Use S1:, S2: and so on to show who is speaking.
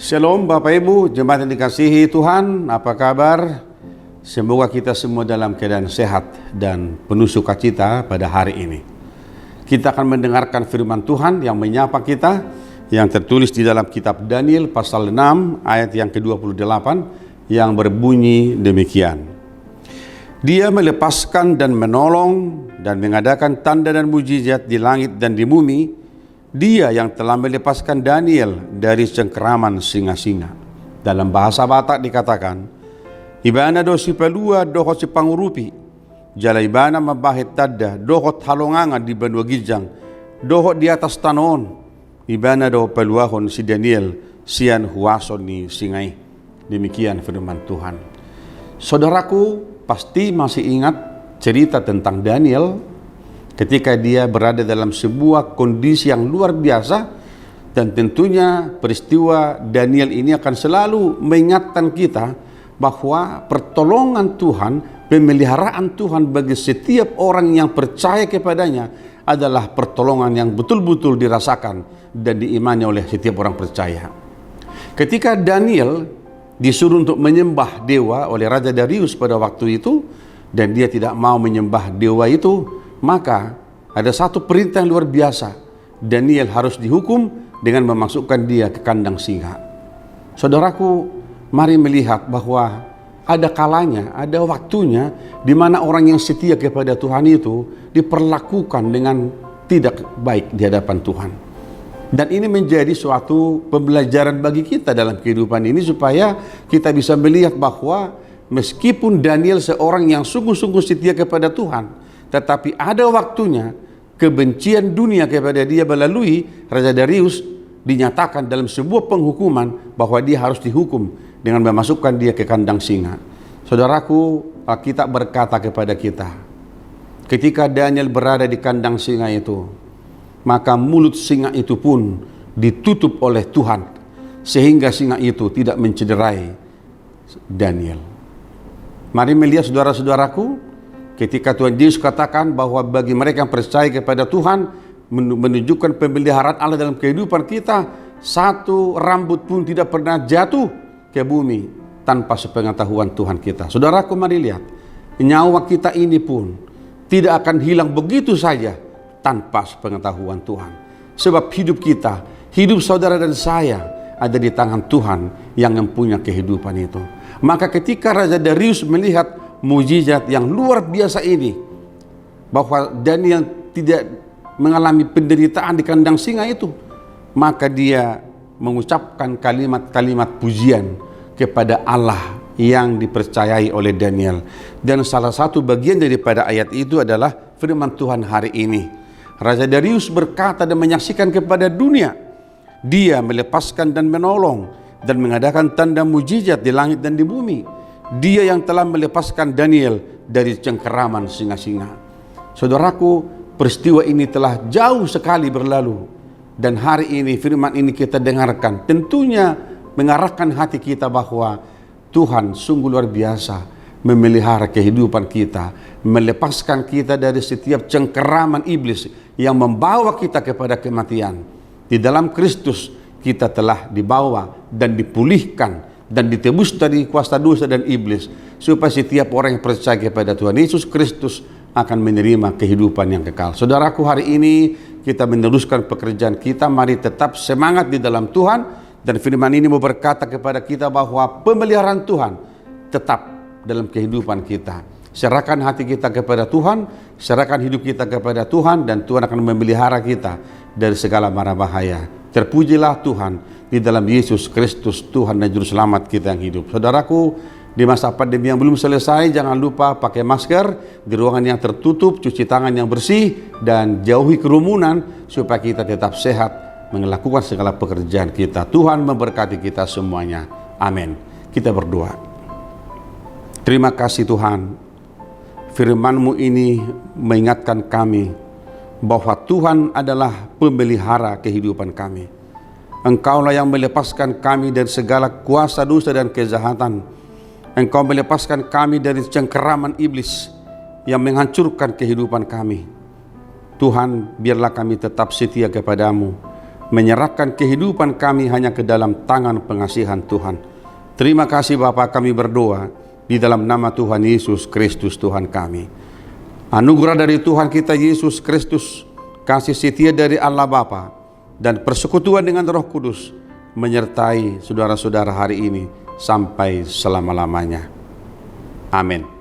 S1: Shalom Bapak Ibu, jemaat yang dikasihi Tuhan, apa kabar? Semoga kita semua dalam keadaan sehat dan penuh sukacita pada hari ini. Kita akan mendengarkan firman Tuhan yang menyapa kita, yang tertulis di dalam kitab Daniel pasal 6 ayat yang ke-28 yang berbunyi demikian. Dia melepaskan dan menolong dan mengadakan tanda dan mujizat di langit dan di bumi. Dia yang telah melepaskan Daniel dari cengkeraman singa-singa. Dalam bahasa Batak dikatakan, ibana do si pelua dohot si pangurupi, jala ibana mabahit tadda, dohot halongangan di benua gijang, dohot di atas tanon, ibana do peluahon si Daniel, sian huason ni singai. Demikian firman Tuhan. Saudaraku pasti masih ingat cerita tentang Daniel ketika dia berada dalam sebuah kondisi yang luar biasa, dan tentunya peristiwa Daniel ini akan selalu mengingatkan kita bahwa pertolongan Tuhan, pemeliharaan Tuhan bagi setiap orang yang percaya kepadanya adalah pertolongan yang betul-betul dirasakan dan diimani oleh setiap orang percaya. Ketika Daniel disuruh untuk menyembah dewa oleh Raja Darius pada waktu itu, dan dia tidak mau menyembah dewa itu, maka ada satu perintah yang luar biasa. Daniel harus dihukum dengan memasukkan dia ke kandang singa. Saudaraku, mari melihat bahwa ada kalanya, ada waktunya di mana orang yang setia kepada Tuhan itu diperlakukan dengan tidak baik di hadapan Tuhan. Dan ini menjadi suatu pembelajaran bagi kita dalam kehidupan ini, supaya kita bisa melihat bahwa meskipun Daniel seorang yang sungguh-sungguh setia kepada Tuhan, tetapi ada waktunya kebencian dunia kepada dia melalui Raja Darius dinyatakan dalam sebuah penghukuman bahwa dia harus dihukum dengan memasukkan dia ke kandang singa. Saudaraku, Alkitab berkata kepada kita, ketika Daniel berada di kandang singa itu, maka mulut singa itu pun ditutup oleh Tuhan, sehingga singa itu tidak mencederai Daniel. Mari melihat saudara-saudaraku, ketika Tuhan Yesus katakan bahwa bagi mereka yang percaya kepada Tuhan, menunjukkan pemeliharaan Allah dalam kehidupan kita, satu rambut pun tidak pernah jatuh ke bumi tanpa sepengetahuan Tuhan kita. Saudaraku, mari lihat, nyawa kita ini pun tidak akan hilang begitu saja tanpa sepengetahuan Tuhan. Sebab hidup kita, hidup saudara dan saya ada di tangan Tuhan yang mempunyai kehidupan itu. Maka ketika Raja Darius melihat mujizat yang luar biasa ini, bahwa Daniel tidak mengalami penderitaan di kandang singa itu, maka dia mengucapkan kalimat-kalimat pujian kepada Allah yang dipercayai oleh Daniel. Dan salah satu bagian daripada ayat itu adalah firman Tuhan hari ini. Raja Darius berkata dan menyaksikan kepada dunia, dia melepaskan dan menolong dan mengadakan tanda mujizat di langit dan di bumi. Dia yang telah melepaskan Daniel dari cengkeraman singa-singa. Saudaraku, peristiwa ini telah jauh sekali berlalu, dan hari ini firman ini kita dengarkan, tentunya mengarahkan hati kita bahwa Tuhan sungguh luar biasa memelihara kehidupan kita, melepaskan kita dari setiap cengkeraman iblis yang membawa kita kepada kematian. Di dalam Kristus kita telah dibawa dan dipulihkan dan ditebus dari kuasa dosa dan iblis, supaya setiap orang yang percaya kepada Tuhan Yesus Kristus akan menerima kehidupan yang kekal. Saudaraku, hari ini kita meneruskan pekerjaan kita. Mari tetap semangat di dalam Tuhan, dan firman ini mau berkata kepada kita bahwa pemeliharaan Tuhan tetap dalam kehidupan kita. Serahkan hati kita kepada Tuhan, serahkan hidup kita kepada Tuhan, dan Tuhan akan memelihara kita dari segala mara bahaya. Terpujilah Tuhan di dalam Yesus Kristus, Tuhan dan Juru Selamat kita yang hidup. Saudaraku, di masa pandemi yang belum selesai, jangan lupa pakai masker di ruangan yang tertutup, cuci tangan yang bersih, dan jauhi kerumunan supaya kita tetap sehat melakukan segala pekerjaan kita. Tuhan memberkati kita semuanya. Amin. Kita berdoa. Terima kasih Tuhan, firman-Mu ini mengingatkan kami bahwa Tuhan adalah pemelihara kehidupan kami. Engkaulah yang melepaskan kami dari segala kuasa dosa dan kejahatan. Engkau melepaskan kami dari cengkeraman iblis yang menghancurkan kehidupan kami. Tuhan, biarlah kami tetap setia kepada-Mu. menyerahkan kehidupan kami hanya ke dalam tangan pengasihan Tuhan. Terima kasih Bapa, kami berdoa di dalam nama Tuhan Yesus Kristus Tuhan kami. Anugerah dari Tuhan kita Yesus Kristus, kasih setia dari Allah Bapa, dan persekutuan dengan Roh Kudus menyertai saudara-saudara hari ini sampai selama-lamanya. Amin.